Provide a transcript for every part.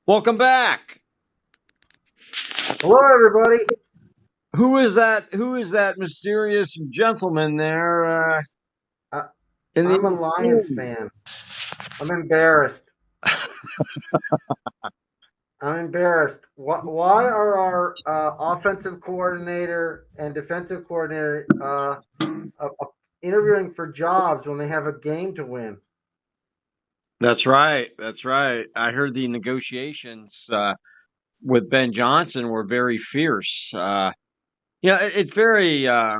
Welcome back. Hello, everybody. Who is that? Who is that mysterious gentleman there I, in the I'm a other Lions room? fan. I'm embarrassed. I'm embarrassed. Why are our offensive coordinator and defensive coordinator interviewing for jobs when they have a game to win? That's right. That's right. I heard the negotiations with Ben Johnson were very fierce. It's very. I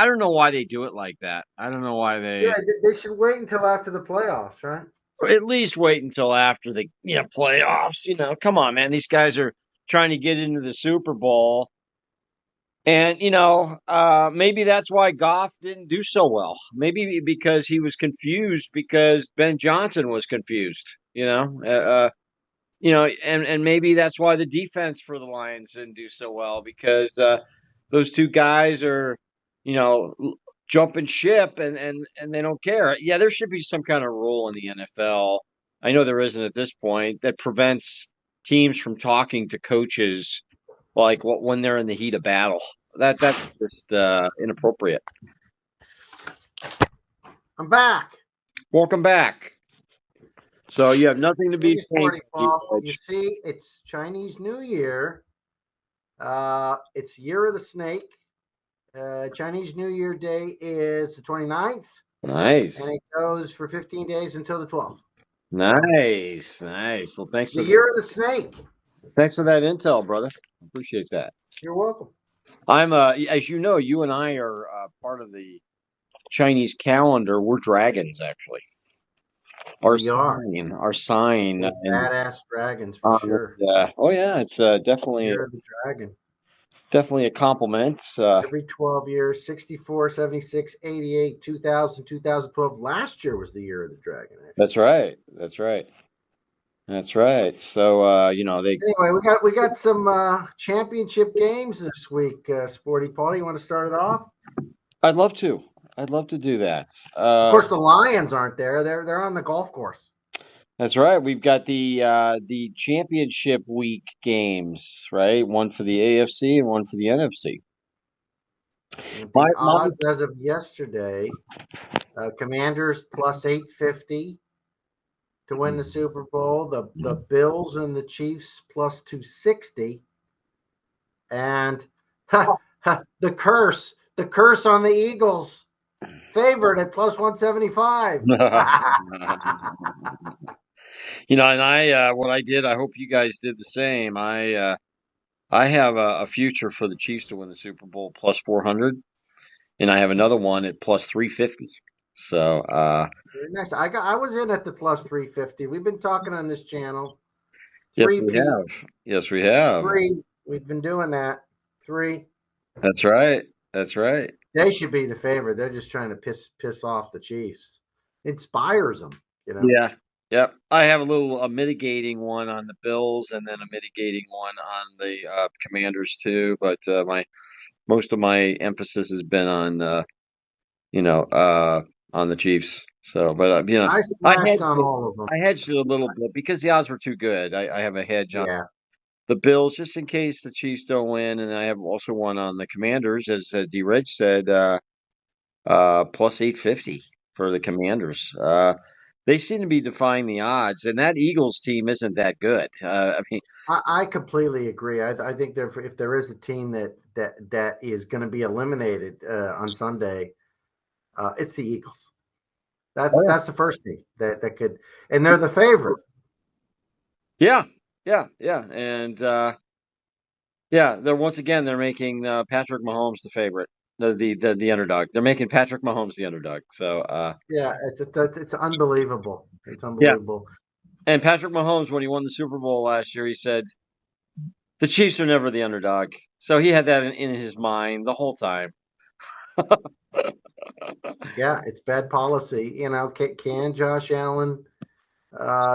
don't know why they do it like that. I don't know why Yeah, they. they should wait until after the playoffs, right? At least wait until after the playoffs. Come on, man. These guys are trying to get into the Super Bowl. And maybe that's why Goff didn't do so well. Maybe because he was confused because Ben Johnson was confused. And maybe that's why the defense for the Lions didn't do so well because those two guys are, you know, jumping ship and they don't care. Yeah, there should be some kind of rule in the NFL. I know there isn't at this point that prevents teams from talking to coaches like when they're in the heat of battle. That's just inappropriate. I'm back. Welcome back. So you have nothing to be Hey, ashamed Sporty of, Paul. Reg. You see, it's Chinese New Year. It's Year of the Snake. Chinese New Year Day is the 29th. Nice, And it goes for 15 days until the 12th. So, nice. Well, the year of the snake. thanks for that intel, brother. Appreciate that. You're welcome. I'm as you know, you and I are part of the Chinese calendar. We're dragons, actually. We are. Our sign, We're and badass dragons for sure. oh yeah, it's Year of the dragon. definitely a compliment. Every 12 years, 64, 76, 88, 2000, 2012. Last year was the year of the dragon, actually. That's right. That's right. That's right. So they. Anyway, we got some championship games this week, Sporty Paul. You want to start it off? I'd love to. I'd love to do that. Of course, the Lions aren't there. They're on the golf course. That's right. We've got the championship week games, right? One for the AFC and one for the NFC. My The my odds as of yesterday, Commanders plus 850 to win the Super Bowl. The Bills and the Chiefs plus 260, and the curse on the Eagles favored at plus 175. and I what I did, I hope you guys did the same. I have a future for the Chiefs to win the Super Bowl plus 400, and I have another one at plus 350. So, Very nice. I was in at the plus 350. We've been talking on this channel. yes, Three we P have. Yes, we have. three. We've been doing that. Three. That's right. That's right. They should be the favorite. They're just trying to piss off the Chiefs. Inspires them, you know. Yeah. Yep. I have a mitigating one on the Bills and then a mitigating one on the Commanders too. But my most of my emphasis has been on you know on the Chiefs. So, but I I splashed hedged on it, all of them. I hedged it a little bit because the odds were too good. I have a hedge on Yeah. the Bills just in case the Chiefs don't win, and I have also one on the Commanders, as D. Reg said, plus 850 for the Commanders. They seem to be defying the odds, and that Eagles team isn't that good. I mean, I completely agree. I think that if there is a team that is going to be eliminated on Sunday, it's the Eagles. oh, That's the first team that could, and they're the favorite. yeah, yeah, and yeah, they're making Patrick Mahomes the favorite, the underdog. They're making Patrick Mahomes the underdog. So, Yeah, it's unbelievable. It's yeah, unbelievable. and Patrick Mahomes, when he won the Super Bowl last year, he said the Chiefs are never the underdog. So he had that in his mind the whole time. Yeah, it's bad policy. You know, can Josh Allen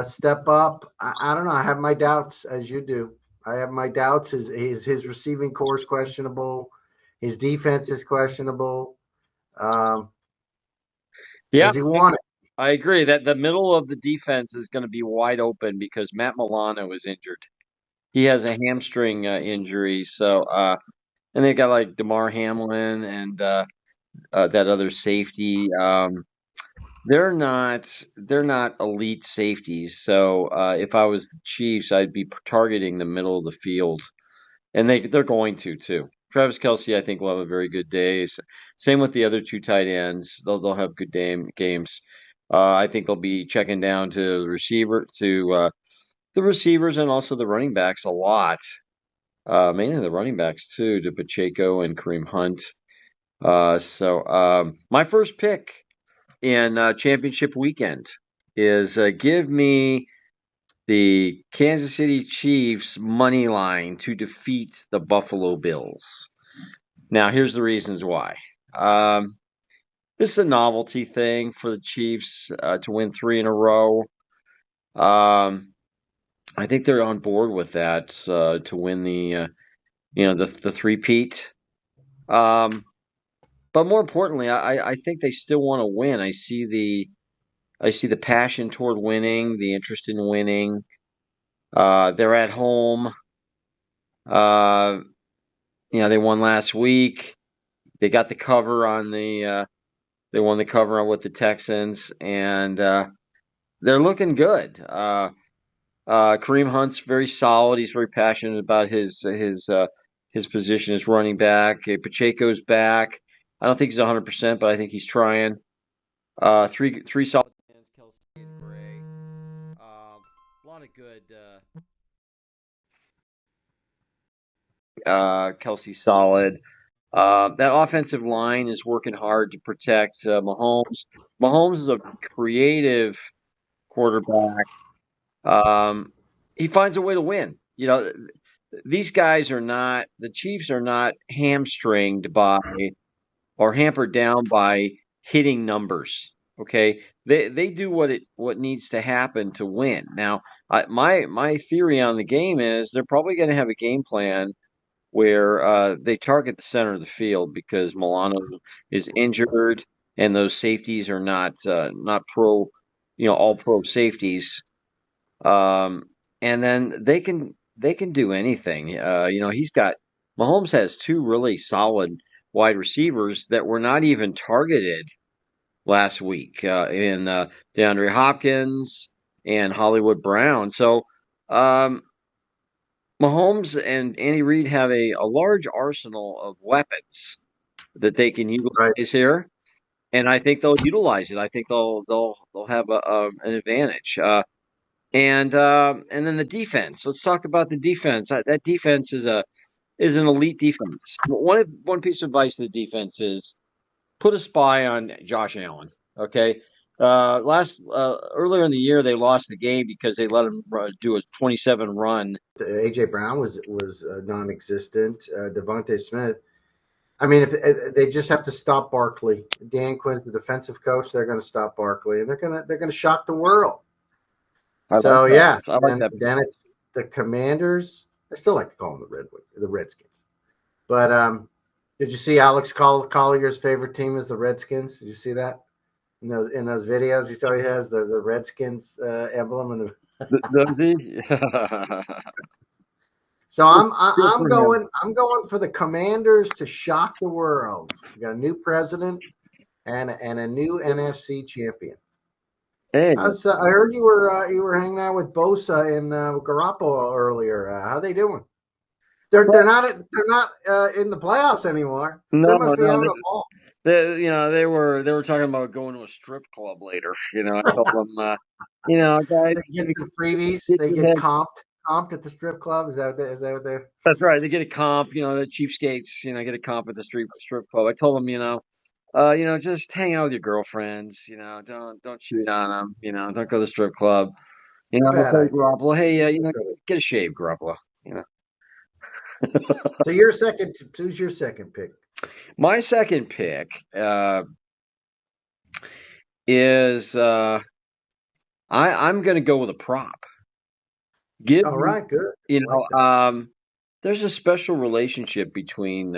step up? I don't know. I have my doubts, as you do. I have my doubts. His receiving core is questionable. His defense is questionable. Um, Yeah, does he want it? I agree that the middle of the defense is going to be wide open because Matt Milano is injured. He has a hamstring injury, so and they got like DeMar Hamlin and that other safety. They're not elite safeties. So if I was the Chiefs, I'd be targeting the middle of the field, and they're going to too. Travis Kelce, I think, will have a very good day. Same with the other two tight ends; they'll have good games. I think they'll be checking down to the receivers and also the running backs a lot. Mainly the running backs too, to Pacheco and Kareem Hunt. So my first pick in championship weekend is give me the Kansas City Chiefs money line to defeat the Buffalo Bills. Now, here's the reasons why. This is a novelty thing for the Chiefs to win 3 in a row. I think they're on board with that to win the three-peat. But more importantly, I think they still want to win. I see the passion toward winning, the interest in winning. They're at home. They won last week. They got the cover on they won the cover with the Texans, and they're looking good. Kareem Hunt's very solid. He's very passionate about his position as running back. Pacheco's back. I don't think he's 100%, but I think he's trying. Three solid hands, Kelsey and Bray. A lot of good. Kelsey solid. That offensive line is working hard to protect Mahomes. Mahomes is a creative quarterback. He finds a way to win. These guys are not, the Chiefs are not hamstringed by or hampered down by hitting numbers. Okay, they do what needs to happen to win. Now, my theory on the game is they're probably going to have a game plan where they target the center of the field because Milano is injured and those safeties are not pro, all pro safeties. And then they can do anything. Mahomes has 2 really solid wide receivers that were not even targeted last week in DeAndre Hopkins and Hollywood Brown. So Mahomes and Andy Reid have a large arsenal of weapons that they can Right. utilize here, and I think they'll utilize it. I think they'll have an advantage. And then the defense. Let's talk about the defense. That defense is an elite defense. One piece of advice to the defense is put a spy on Josh Allen. Okay. Earlier in the year they lost the game because they let him do a 27 run. AJ Brown was non-existent. Devontae Smith. I mean, if they just have to stop Barkley. Dan Quinn's the defensive coach. They're going to stop Barkley, and they're going to shock the world. I like So that. yeah, I like and that. then it's the Commanders. I still like to call them the Redskins. But did you see Alex Collier's favorite team is the Redskins? Did you see that in those videos? You saw he has the Redskins emblem and Does he? So Good I'm for him. going for the Commanders to shock the world. We got a new president and a new NFC champion. Hey, I heard you were hanging out with Bosa and Garoppolo earlier. How they doing? They're not in the playoffs anymore. So no, they must be no. having a ball. They were talking about going to a strip club later. I told them, They guys, get some freebies. get They your get head. comped at the strip club. Is that what they're? That's right. They get a comp. The cheapskates. Get a comp at the strip club. I told them, just hang out with your girlfriends. Don't cheat on them. Don't go to the strip club. I Bad told idea. Garoppolo, hey, get a shave, Garoppolo. So your second. Who's your second pick? My second pick is I'm going to go with a prop. Give All me, right, good. you I like know, that. there's a special relationship between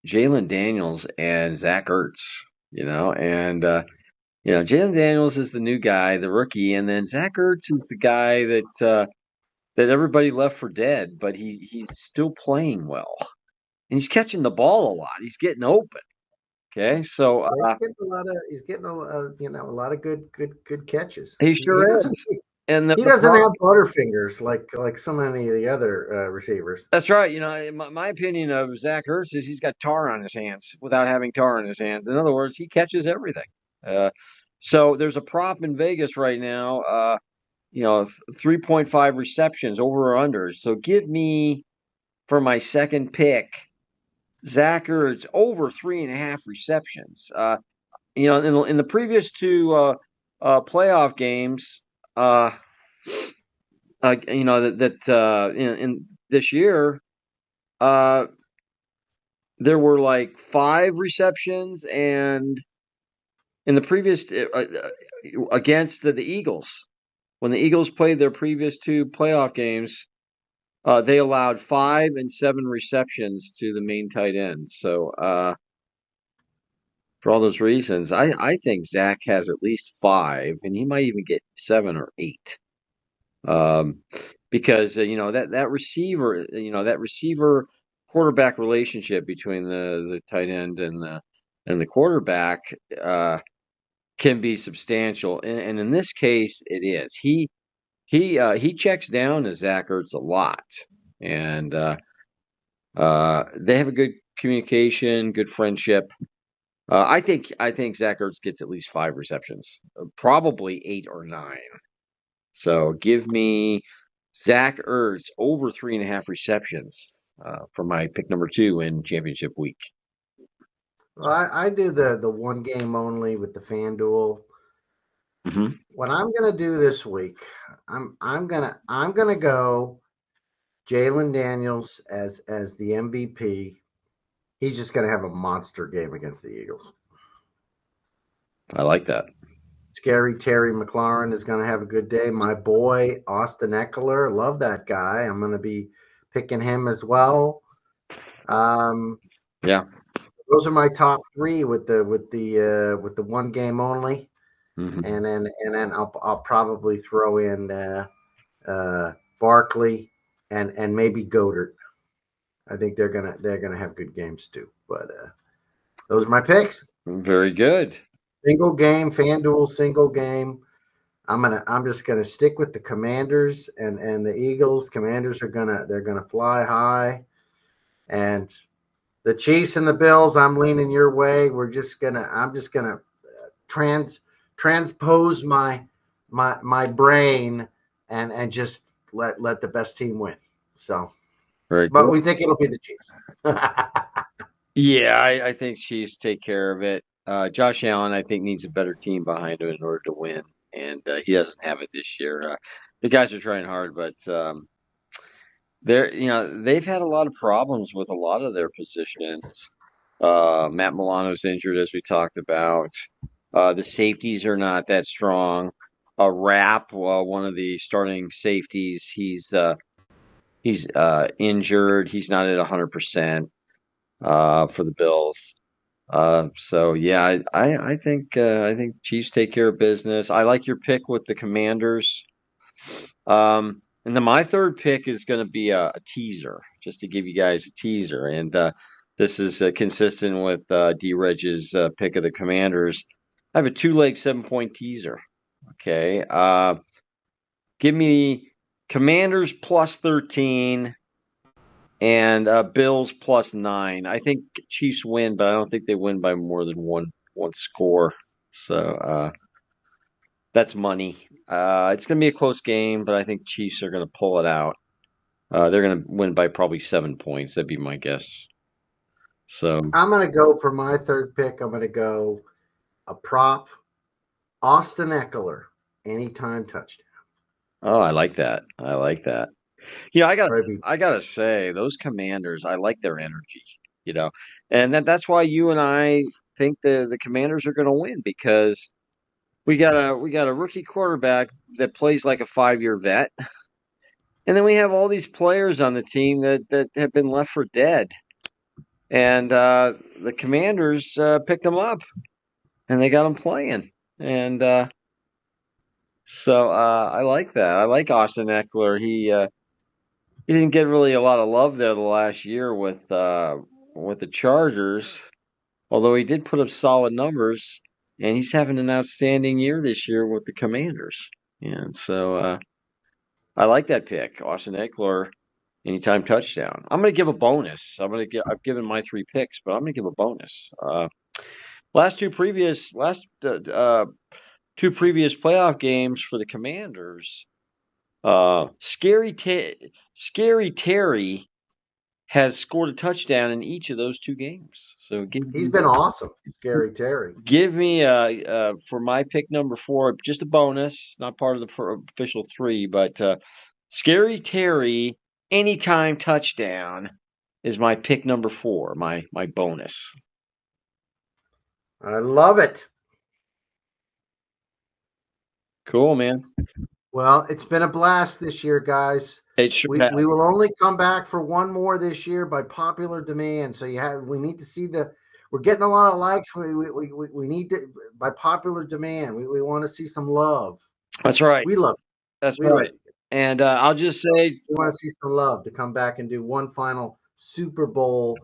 Jaylen Daniels and Zack Ertz. And Jaylen Daniels is the new guy, the rookie, and then Zack Ertz is the guy that everybody left for dead, but he's still playing well, and he's catching the ball a lot. He's getting open. Okay, so Well, he's getting a lot of good catches. he He sure doesn't is. And he the doesn't problem, have butterfingers like so many of the other receivers. that's right. My opinion of Zach Ertz is he's got tar on his hands without having tar on his hands. In other words, he catches everything. So there's a prop in Vegas right now. 3.5 receptions over or under. So give me for my second pick, Zack Ertz over 3.5 receptions. In the previous two playoff games, in this year, there were like 5 receptions, and in the previous against the Eagles, when the Eagles played their previous 2 playoff games, they allowed 5 and 7 receptions to the main tight end. So for all those reasons, I think Zach has at least 5, and he might even get 7 or 8. Because that receiver quarterback relationship between the tight end and the quarterback can be substantial, and in this case, it is. He checks down to Zack Ertz a lot, and they have a good communication, good friendship. I think Zack Ertz gets at least 5 receptions, probably 8 or 9. So give me Zack Ertz over 3.5 receptions for my pick number 2 in championship week. Well, I do the one game only with the FanDuel. Mm-hmm. What I'm gonna do this week, I'm gonna go Jaylen Daniels as the MVP. He's just gonna have a monster game against the Eagles. I like that. Scary Terry McLaurin is going to have a good day. My boy Austin Ekeler, love that guy. I'm going to be picking him as well. Yeah. Those are my top 3 with the one game only, Mm-hmm. and then I'll probably throw in Barkley and maybe Goddard. I think they're gonna have good games too. But those are my picks. Very good. Single game, FanDuel single game. I'm just gonna stick with the Commanders and the Eagles. Commanders they're gonna fly high, and the Chiefs and the Bills. I'm leaning your way. I'm just gonna transpose my brain and just let the best team win. So, Very but good. we think it'll be the Chiefs. Yeah, I think Chiefs take care of it. Josh Allen, I think, needs a better team behind him in order to win, and he doesn't have it this year. The guys are trying hard, but they've had a lot of problems with a lot of their positions. Matt Milano's injured, as we talked about. The safeties are not that strong. Rapp, one of the starting safeties, he's injured. He's not at 100% for the Bills. So yeah, I think Chiefs take care of business. I like your pick with the Commanders. And then my third pick is going to be a teaser, just to give you guys a teaser. And this is consistent with D. Reg's pick of the Commanders. I have a 2-leg 7-point teaser. Okay. Give me Commanders plus 13 and Bills plus 9. I think Chiefs win, but I don't think they win by more than one score. So that's money. It's going to be a close game, but I think Chiefs are going to pull it out. They're going to win by probably 7 points. That'd be my guess. So I'm going to go for my third pick. I'm going to go a prop, Austin Ekeler, anytime touchdown. oh, I like that. I like that. I gotta say, those Commanders, I like their energy. And that's why you and I think the Commanders are going to win, because we got a rookie quarterback that plays like a 5-year vet, and then we have all these players on the team that have been left for dead, and the Commanders picked them up, and they got them playing. And so I like that. I like Austin Eckler. He didn't get really a lot of love there the last year with the Chargers, although he did put up solid numbers, and he's having an outstanding year this year with the Commanders. And so I like that pick, Austin Eckler, anytime touchdown. I'm going to give a bonus. I've given my 3 picks, but I'm going to give a bonus. Last two previous playoff games for the Commanders. Scary Terry has scored a touchdown in each of those 2 games. So He's been awesome, Scary Terry. give me for my pick number 4, just a bonus, not part of the official 3, but Scary Terry anytime touchdown is my pick number 4, my bonus. I love it. Cool, man. Well, it's been a blast this year, guys. It sure We has. we will only come back for one more this year by popular demand. So we need to see we're getting a lot of likes. We need to by popular demand. We want to see some love. That's right. We love That's we love right. And I'll just say, we want to see some love to come back and do one final Super Bowl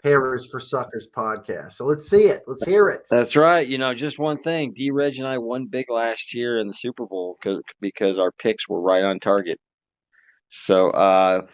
Harris for Suckers podcast. So let's see it. Let's hear it. that's right. Just one thing. D-Reg and I won big last year in the Super Bowl because our picks were right on target. So